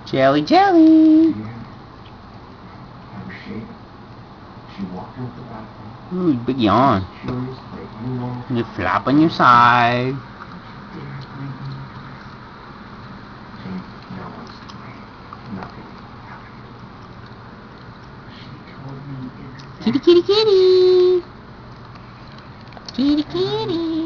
Jelly, jelly. Ooh, big yawn. You flap on your side. Kitty, kitty, kitty. Kitty, kitty.